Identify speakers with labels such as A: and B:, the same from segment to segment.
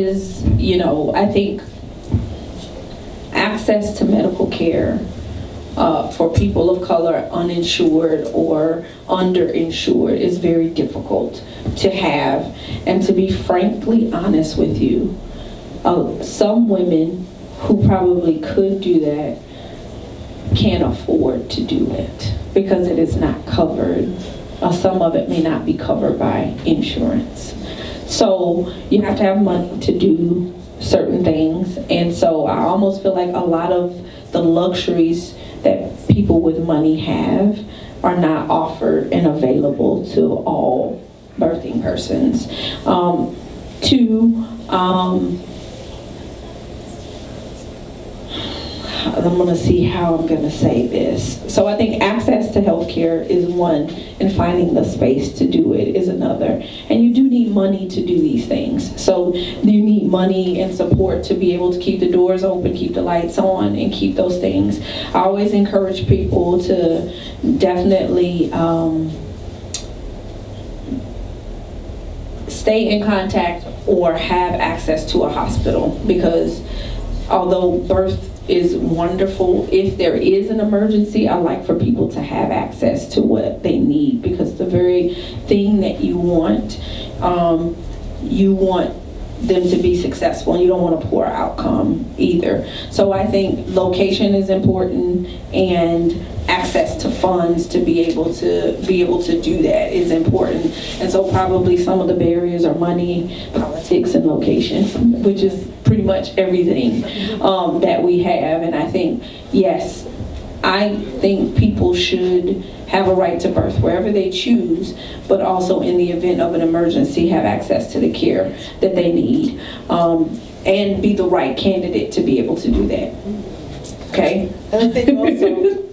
A: is, I think access to medical care for people of color, uninsured or underinsured, is very difficult to have. And to be frankly honest with you, some women who probably could do that can't afford to do it because it is not covered. Some of it may not be covered by insurance. So you have to have money to do certain things. And so I almost feel like a lot of the luxuries that people with money have are not offered and available to all birthing persons. I'm going to see how I'm going to say this. So I think access to healthcare is one, and finding the space to do it is another. And you do need money to do these things. So you need money and support to be able to keep the doors open, keep the lights on, and keep those things. I always encourage people to definitely stay in contact or have access to a hospital, because although birth is wonderful, if there is an emergency, I like for people to have access to what they need, because the very thing that you want them to be successful, and you don't want a poor outcome either. So I think location is important, and access to funds to be able to do that is important. And so probably some of the barriers are money, politics, and location, which is pretty much everything that we have. And I think, yes, I think people should have a right to birth wherever they choose, but also in the event of an emergency have access to the care that they need, and be the right candidate to be able to do that. Okay.
B: And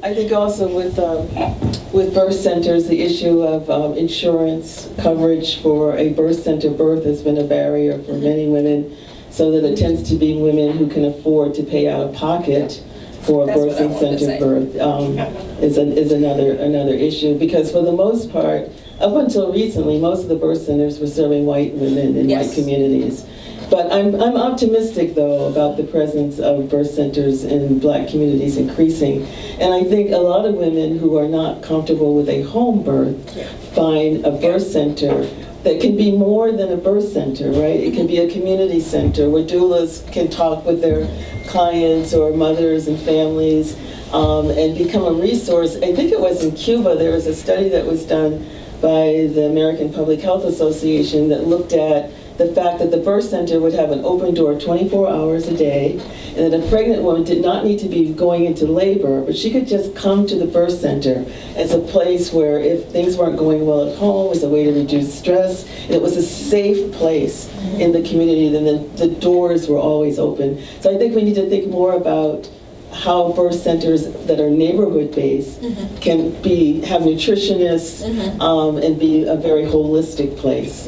B: I think also with birth centers, the issue of insurance coverage for a birth center birth has been a barrier for many women, so that it tends to be women who can afford to pay out of pocket for a birthing center birth is another issue, because for the most part, up until recently, most of the birth centers were serving white women in white communities. But I'm optimistic, though, about the presence of birth centers in black communities increasing. And I think a lot of women who are not comfortable with a home birth find a birth center that can be more than a birth center, right? It can be a community center where doulas can talk with their clients or mothers and families and become a resource. I think it was in Cuba, there was a study that was done by the American Public Health Association that looked at the fact that the birth center would have an open door 24 hours a day, and that a pregnant woman did not need to be going into labor, but she could just come to the birth center as a place where, if things weren't going well at home, was a way to reduce stress, and it was a safe place in the community, then the doors were always open. So I think we need to think more about how birth centers that are neighborhood-based can have nutritionists and be a very holistic place.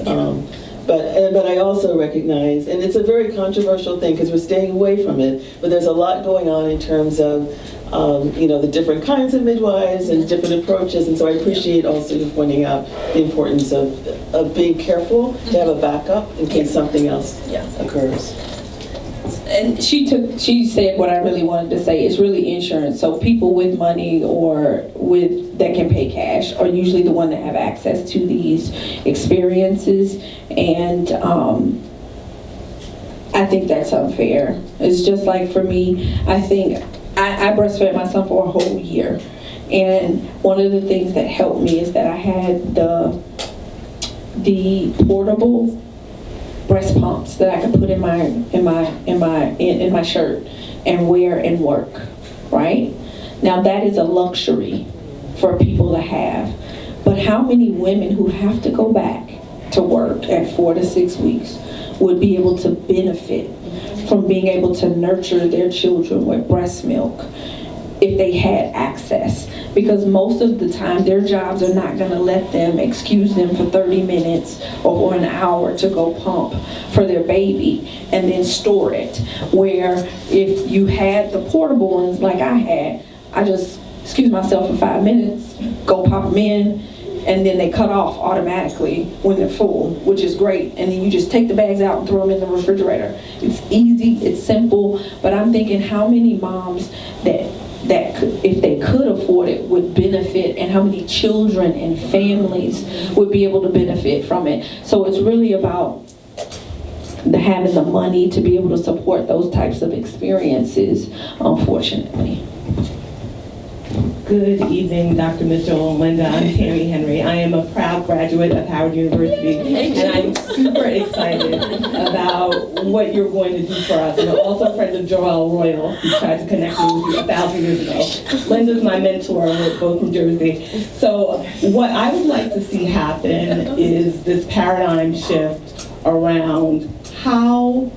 B: But I also recognize, and it's a very controversial thing because we're staying away from it, but there's a lot going on in terms of the different kinds of midwives and different approaches, and so I appreciate also you pointing out the importance of being careful to have a backup in case something else occurs.
A: And she said what I really wanted to say. It's really insurance. So people with money or that can pay cash are usually the one that have access to these experiences. And I think that's unfair. It's just like for me, I think I breastfed my son for a whole year. And one of the things that helped me is that I had the portable breast pumps that I could put in my shirt and wear and work, right? Now that is a luxury for people to have. But how many women who have to go back to work at 4 to 6 weeks would be able to benefit from being able to nurture their children with breast milk if they had access? Because most of the time their jobs are not going to let them excuse them for 30 minutes or an hour to go pump for their baby and then store it. Where if you had the portable ones like I had, I just excuse myself for 5 minutes, go pop them in, and then they cut off automatically when they're full, which is great. And then you just take the bags out and throw them in the refrigerator. It's easy, it's simple, but I'm thinking how many moms that could, if they could afford it, would benefit, and how many children and families would be able to benefit from it. So it's really about having the money to be able to support those types of experiences, unfortunately.
C: Good evening, Dr. Mitchell and Linda. I'm Tammy Henry. I am a proud graduate of Howard University, and I'm super excited about what you're going to do for us. And I'm also friends of Joel Royal, who tried to connect me with you 1,000 years ago. Linda's my mentor. We're both from Jersey. So what I would like to see happen is this paradigm shift around how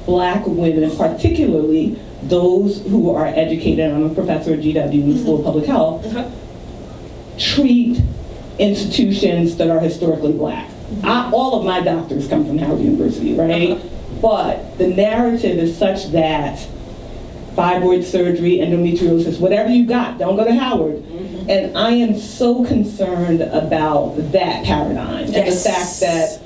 C: Black women, particularly those who are educated, I'm a professor at GW in the School of Public Health, treat institutions that are historically Black. All of my doctors come from Howard University, right? But the narrative is such that fibroid surgery, endometriosis, whatever you got, don't go to Howard. And I am so concerned about that paradigm and the fact that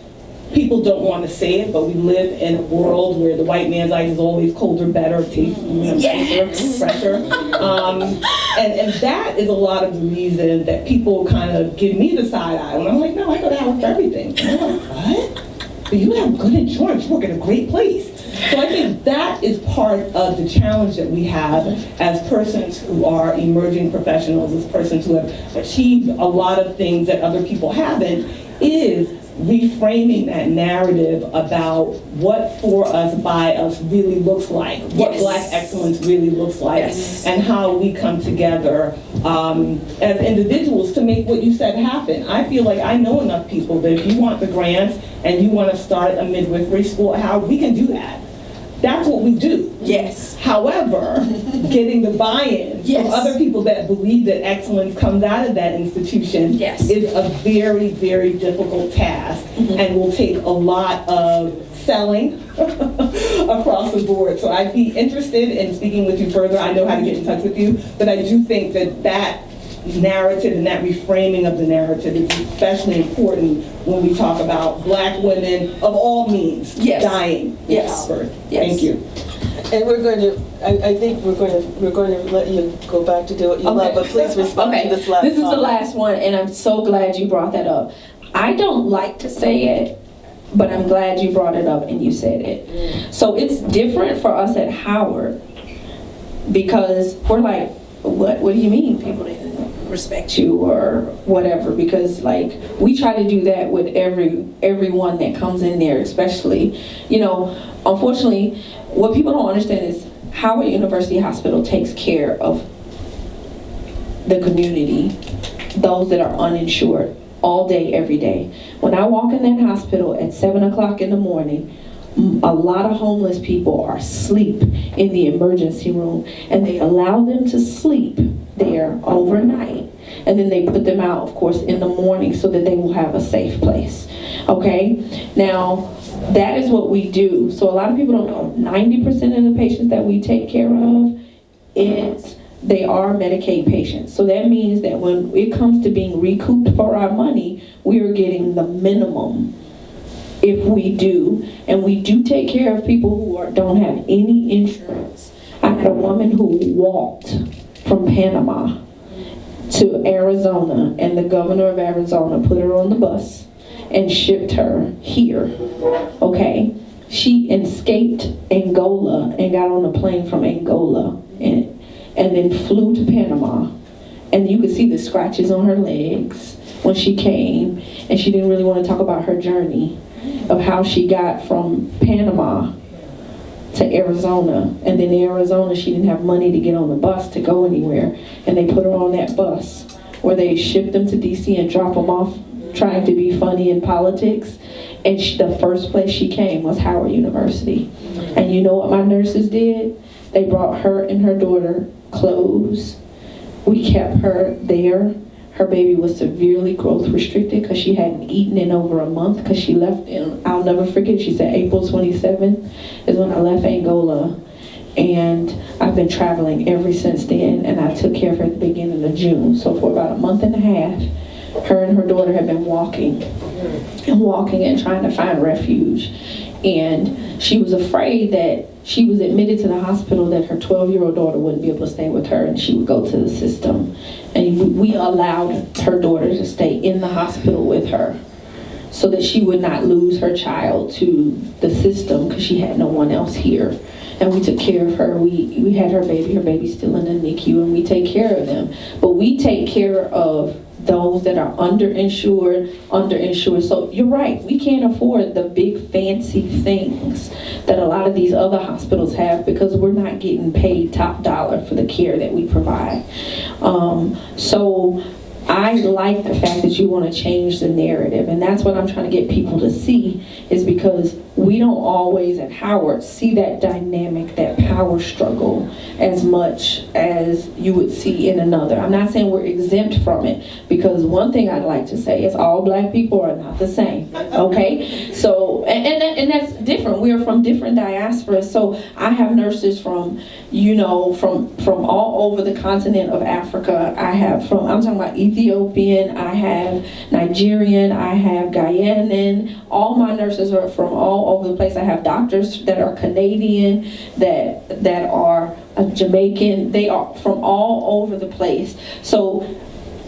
C: people don't want to say it, but we live in a world where the white man's ice is always colder, better, tastes nicer, fresher. And that is a lot of the reason that people kind of give me the side eye. And I'm like, no, I go to Howard for everything. And they're like, what? But you have good insurance, you work in a great place. So I think that is part of the challenge that we have as persons who are emerging professionals, as persons who have achieved a lot of things that other people haven't, is reframing that narrative about what for us, by us really looks like, what Black excellence really looks like, and how we come together as individuals to make what you said happen. I feel like I know enough people that if you want the grants and you want to start a midwifery school, how we can do that. That's what we do. Yes. However, getting the buy-in from other people that believe that excellence comes out of that institution is a very, very difficult task and will take a lot of selling across the board. So I'd be interested in speaking with you further. I know how to get in touch with you, but I do think that that narrative and that reframing of the narrative is especially important when we talk about Black women of all means dying in childbirth. Thank you.
B: And we're going to, I think we're going to let you go back to do what you love, but please respond to this last
A: This is the last one, and I'm so glad you brought that up. I don't like to say it, but I'm glad you brought it up and you said it. So it's different for us at Howard because we're like, what do you mean people didn't respect you or whatever? Because like we try to do that with everyone that comes in there, especially, you know, unfortunately, what people don't understand is Howard University Hospital takes care of the community, those that are uninsured, all day, every day. When I walk in that hospital at 7 o'clock in the morning, a lot of homeless people are asleep in the emergency room, and they allow them to sleep there overnight, and then they put them out, of course, in the morning so that they will have a safe place. Okay? Now, that is what we do. So a lot of people don't know 90% of the patients that we take care of they are Medicaid patients. So that means that when it comes to being recouped for our money, we are getting the minimum if we do. And we do take care of people who don't have any insurance. I had a woman who walked from Panama to Arizona, and the governor of Arizona put her on the bus and shipped her here. Okay? She escaped Angola and got on a plane from Angola and then flew to Panama. And you could see the scratches on her legs when she came, and she didn't really want to talk about her journey of how she got from Panama to Arizona. And then in Arizona, she didn't have money to get on the bus to go anywhere. And they put her on that bus where they shipped them to DC and drop them off, trying to be funny in politics. And the first place she came was Howard University. And you know what my nurses did? They brought her and her daughter clothes. We kept her there. Her baby was severely growth restricted because she hadn't eaten in over a month because she left in, I'll never forget, she said April 27th is when I left Angola. And I've been traveling ever since then, and I took care of her at the beginning of June. So for about a month and a half, Her and her daughter had been walking and trying to find refuge. And she was afraid that she was admitted to the hospital, that her 12-year-old daughter wouldn't be able to stay with her and she would go to the system. And we allowed her daughter to stay in the hospital with her so that she would not lose her child to the system because she had no one else here. And we took care of her. We had her baby's still in the NICU, and we take care of them. But we take care of those that are underinsured. So you're right, we can't afford the big fancy things that a lot of these other hospitals have because we're not getting paid top dollar for the care that we provide. So I like the fact that you want to change the narrative, and that's what I'm trying to get people to see, is because we don't always at Howard see that dynamic, that power struggle as much as you would see in another. I'm not saying we're exempt from it, because one thing I'd like to say is all Black people are not the same, okay? So, and that's different. We are from different diasporas. So I have nurses from, from all over the continent of Africa. I'm talking about Ethiopian, I have Nigerian, I have Guyanan. All my nurses are from all over the place. I have doctors that are Canadian, that are Jamaican. They are from all over the place. So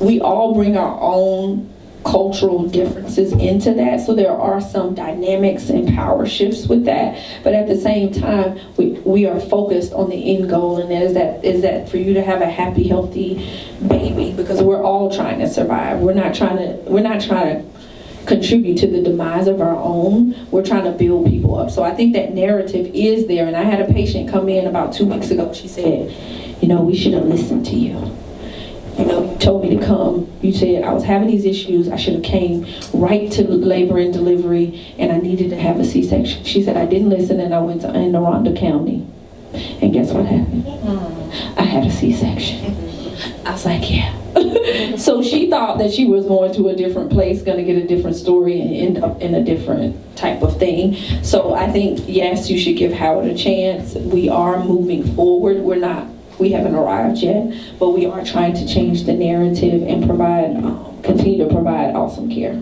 A: we all bring our own cultural differences into that. So there are some dynamics and power shifts with that. But at the same time, we are focused on the end goal, and is that for you to have a happy, healthy baby, because we're all trying to survive. We're not trying to contribute to the demise of our own. We're trying to build people up. So I think that narrative is there. And I had a patient come in about 2 weeks ago. She said, we should have listened to you. You told me to come. You said I was having these issues. I should have came right to labor and delivery, and I needed to have a C-section. She said I didn't listen, and I went to Anne Arundel County. And guess what happened? I had a C-section. I was like, yeah. So she thought that she was going to a different place, going to get a different story, and end up in a different type of thing. So I think, yes, you should give Howard a chance. We are moving forward. We haven't arrived yet, but we are trying to change the narrative and continue to provide awesome care.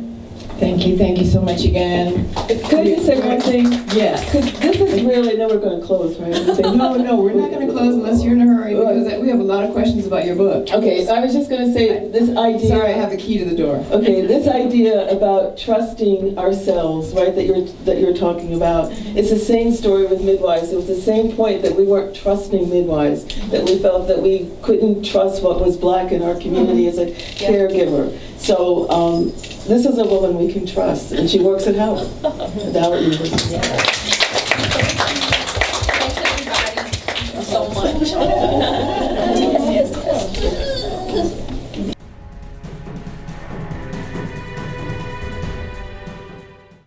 D: Thank you so much again.
B: Could I just say one thing?
D: Yes.
B: Because this is really, then we're going to close, right?
D: No, we're not going to close unless you're in a hurry, because we have a lot of questions about your book.
B: Okay, I was just going to say this idea.
D: Sorry, I have the key to the door.
B: Okay, this idea about trusting ourselves, right, that you're talking about, it's the same story with midwives. It was the same point that we weren't trusting midwives, that we felt that we couldn't trust what was Black in our community as a caregiver. So this is a woman we can trust, and she works at Howard University.